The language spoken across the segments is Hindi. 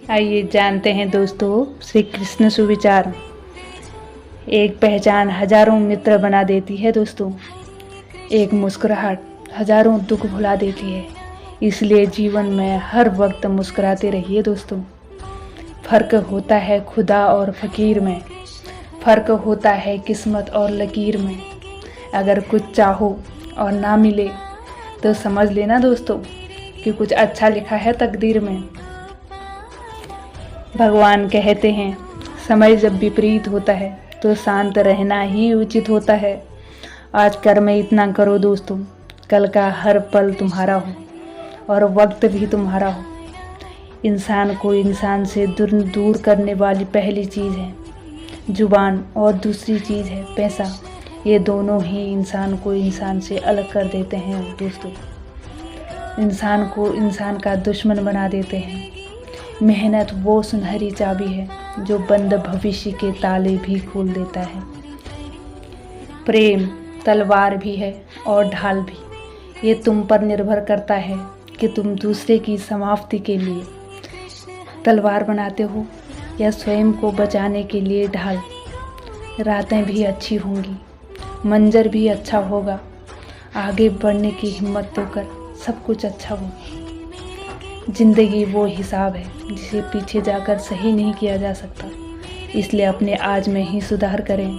आइए जानते हैं दोस्तों श्री कृष्ण सुविचार। एक पहचान हजारों मित्र बना देती है दोस्तों। एक मुस्कुराहट हजारों दुख भुला देती है। इसलिए जीवन में हर वक्त मुस्कुराते रहिए दोस्तों। फ़र्क होता है खुदा और फ़कीर में, फ़र्क होता है किस्मत और लकीर में। अगर कुछ चाहो और ना मिले तो समझ लेना दोस्तों कि कुछ अच्छा लिखा है तकदीर में। भगवान कहते हैं समय जब विपरीत होता है तो शांत रहना ही उचित होता है। आज कर्म इतना करो दोस्तों, कल का हर पल तुम्हारा हो और वक्त भी तुम्हारा हो। इंसान को इंसान से दूर करने वाली पहली चीज़ है जुबान और दूसरी चीज़ है पैसा। ये दोनों ही इंसान को इंसान से अलग कर देते हैं दोस्तों। इंसान को इंसान का दुश्मन बना देते हैं। मेहनत वो सुनहरी चाबी है जो बंद भविष्य के ताले भी खोल देता है। प्रेम तलवार भी है और ढाल भी। ये तुम पर निर्भर करता है कि तुम दूसरे की समाप्ति के लिए तलवार बनाते हो या स्वयं को बचाने के लिए ढाल। रातें भी अच्छी होंगी, मंजर भी अच्छा होगा। आगे बढ़ने की हिम्मत तो कर, सब कुछ अच्छा होगा। जिंदगी वो हिसाब है जिसे पीछे जाकर सही नहीं किया जा सकता। इसलिए अपने आज में ही सुधार करें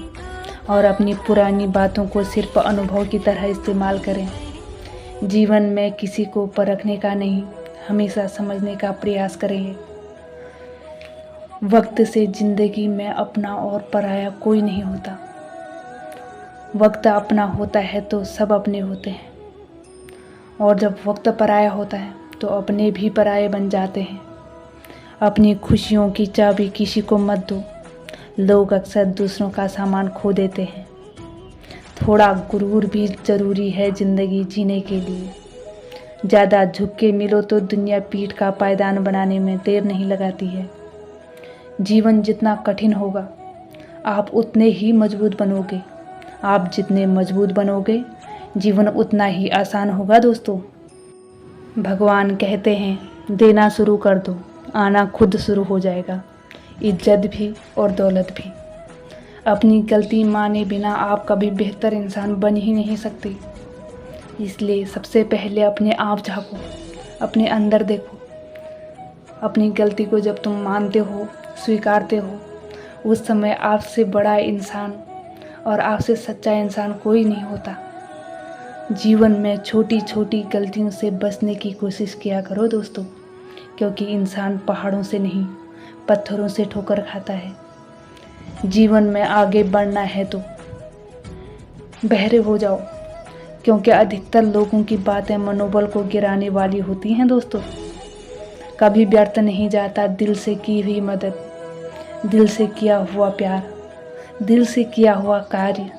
और अपनी पुरानी बातों को सिर्फ अनुभव की तरह इस्तेमाल करें। जीवन में किसी को परखने का नहीं, हमेशा समझने का प्रयास करें। वक्त से जिंदगी में अपना और पराया कोई नहीं होता। वक्त अपना होता है तो सब अपने होते हैं, और जब वक्त पराया होता है तो अपने भी पराये बन जाते हैं। अपनी खुशियों की चाबी किसी को मत दो। लोग अक्सर दूसरों का सामान खो देते हैं। थोड़ा गुरूर भी ज़रूरी है ज़िंदगी जीने के लिए। ज़्यादा झुक के मिलो तो दुनिया पीठ का पायदान बनाने में देर नहीं लगाती है। जीवन जितना कठिन होगा आप उतने ही मजबूत बनोगे। आप जितने मजबूत बनोगे जीवन उतना ही आसान होगा दोस्तों। भगवान कहते हैं देना शुरू कर दो, आना खुद शुरू हो जाएगा। इज्जत भी और दौलत भी। अपनी गलती माने बिना आप कभी बेहतर इंसान बन ही नहीं सकते। इसलिए सबसे पहले अपने आप झांको, अपने अंदर देखो। अपनी गलती को जब तुम मानते हो, स्वीकारते हो, उस समय आपसे बड़ा इंसान और आपसे सच्चा इंसान कोई नहीं होता। जीवन में छोटी छोटी गलतियों से बचने की कोशिश किया करो दोस्तों, क्योंकि इंसान पहाड़ों से नहीं पत्थरों से ठोकर खाता है। जीवन में आगे बढ़ना है तो बहरे हो जाओ, क्योंकि अधिकतर लोगों की बातें मनोबल को गिराने वाली होती हैं दोस्तों। कभी व्यर्थ नहीं जाता दिल से की हुई मदद, दिल से किया हुआ प्यार, दिल से किया हुआ कार्य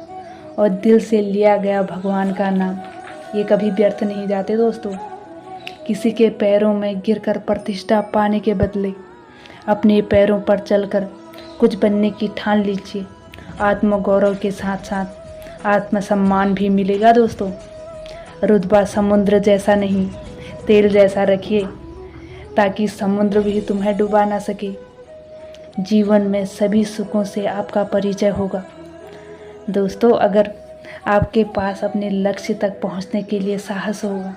और दिल से लिया गया भगवान का नाम। ये कभी व्यर्थ नहीं जाते दोस्तों। किसी के पैरों में गिरकर प्रतिष्ठा पाने के बदले अपने पैरों पर चलकर कुछ बनने की ठान लीजिए। आत्मगौरव के साथ साथ आत्मसम्मान भी मिलेगा दोस्तों। रुतबा समुद्र जैसा नहीं, तेल जैसा रखिए, ताकि समुद्र भी तुम्हें डुबा ना सके। जीवन में सभी सुखों से आपका परिचय होगा दोस्तों, अगर आपके पास अपने लक्ष्य तक पहुंचने के लिए साहस होगा।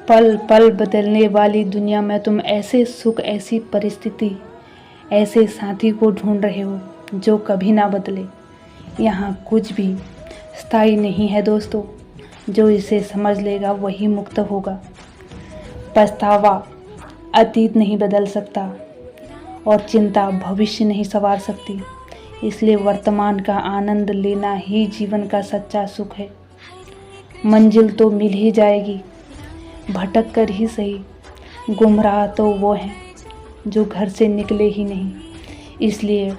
पल पल बदलने वाली दुनिया में तुम ऐसे सुख, ऐसी परिस्थिति, ऐसे साथी को ढूंढ रहे हो जो कभी ना बदले। यहाँ कुछ भी स्थायी नहीं है दोस्तों। जो इसे समझ लेगा वही मुक्त होगा। पछतावा अतीत नहीं बदल सकता और चिंता भविष्य नहीं संवार सकती। इसलिए वर्तमान का आनंद लेना ही जीवन का सच्चा सुख है। मंजिल तो मिल ही जाएगी, भटक कर ही सही। गुमराह तो वो हैं जो घर से निकले ही नहीं। इसलिए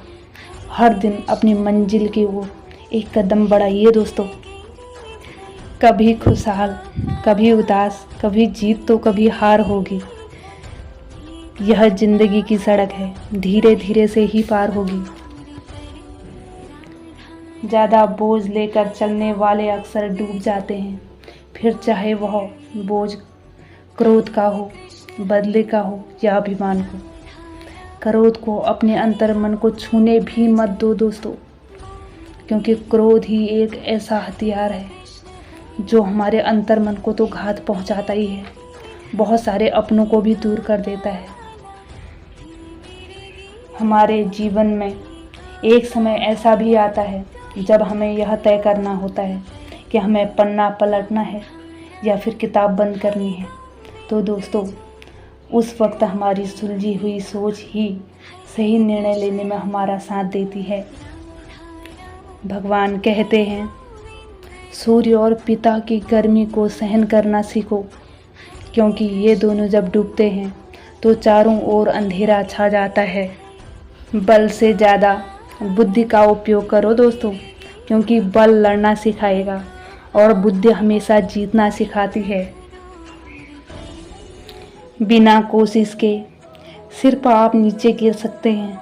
हर दिन अपनी मंजिल की ओर एक कदम बढ़ाइए दोस्तों। कभी खुशहाल, कभी उदास, कभी जीत तो कभी हार होगी। यह जिंदगी की सड़क है, धीरे धीरे से ही पार होगी। ज़्यादा बोझ लेकर चलने वाले अक्सर डूब जाते हैं, फिर चाहे वह बोझ क्रोध का हो बदले का हो या अभिमान को। क्रोध को अपने अंतर्मन को छूने भी मत दो दोस्तों, क्योंकि क्रोध ही एक ऐसा हथियार है जो हमारे अंतर्मन को तो घात पहुंचाता ही है, बहुत सारे अपनों को भी दूर कर देता है। हमारे जीवन में एक समय ऐसा भी आता है जब हमें यह तय करना होता है कि हमें पन्ना पलटना है या फिर किताब बंद करनी है। तो दोस्तों, उस वक्त हमारी सुलझी हुई सोच ही सही निर्णय लेने में हमारा साथ देती है। भगवान कहते हैं, सूर्य और पिता की गर्मी को सहन करना सीखो, क्योंकि ये दोनों जब डूबते हैं तो चारों ओर अंधेरा छा जाता है। बल से ज़्यादा बुद्धि का उपयोग करो दोस्तों, क्योंकि बल लड़ना सिखाएगा और बुद्धि हमेशा जीतना सिखाती है। बिना कोशिश के सिर्फ आप नीचे गिर सकते हैं,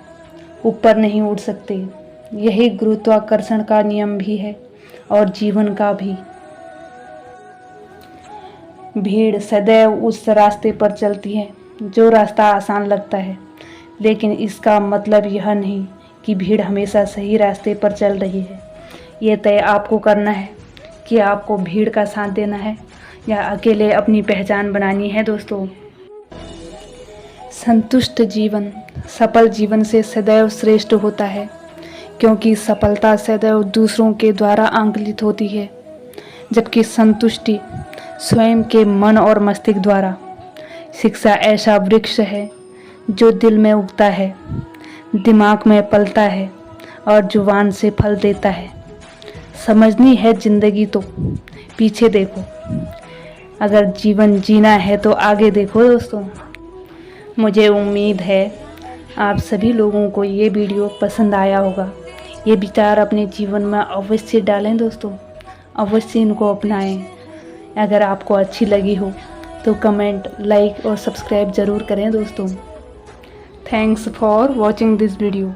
ऊपर नहीं उड़ सकते। यही गुरुत्वाकर्षण का नियम भी है और जीवन का भी। भीड़ सदैव उस रास्ते पर चलती है जो रास्ता आसान लगता है, लेकिन इसका मतलब यह नहीं कि भीड़ हमेशा सही रास्ते पर चल रही है। ये तय आपको करना है कि आपको भीड़ का साथ देना है या अकेले अपनी पहचान बनानी है दोस्तों। संतुष्ट जीवन सफल जीवन से सदैव श्रेष्ठ होता है, क्योंकि सफलता सदैव दूसरों के द्वारा आंकलित होती है, जबकि संतुष्टि स्वयं के मन और मस्तिष्क द्वारा। शिक्षा ऐसा वृक्ष है जो दिल में उगता है, दिमाग में पलता है और जुबान से फल देता है। समझनी है जिंदगी तो पीछे देखो, अगर जीवन जीना है तो आगे देखो दोस्तों। मुझे उम्मीद है आप सभी लोगों को ये वीडियो पसंद आया होगा। ये विचार अपने जीवन में अवश्य डालें दोस्तों, अवश्य इनको अपनाएं। अगर आपको अच्छी लगी हो तो कमेंट, लाइक और सब्सक्राइब ज़रूर करें दोस्तों। Thanks for watching this video.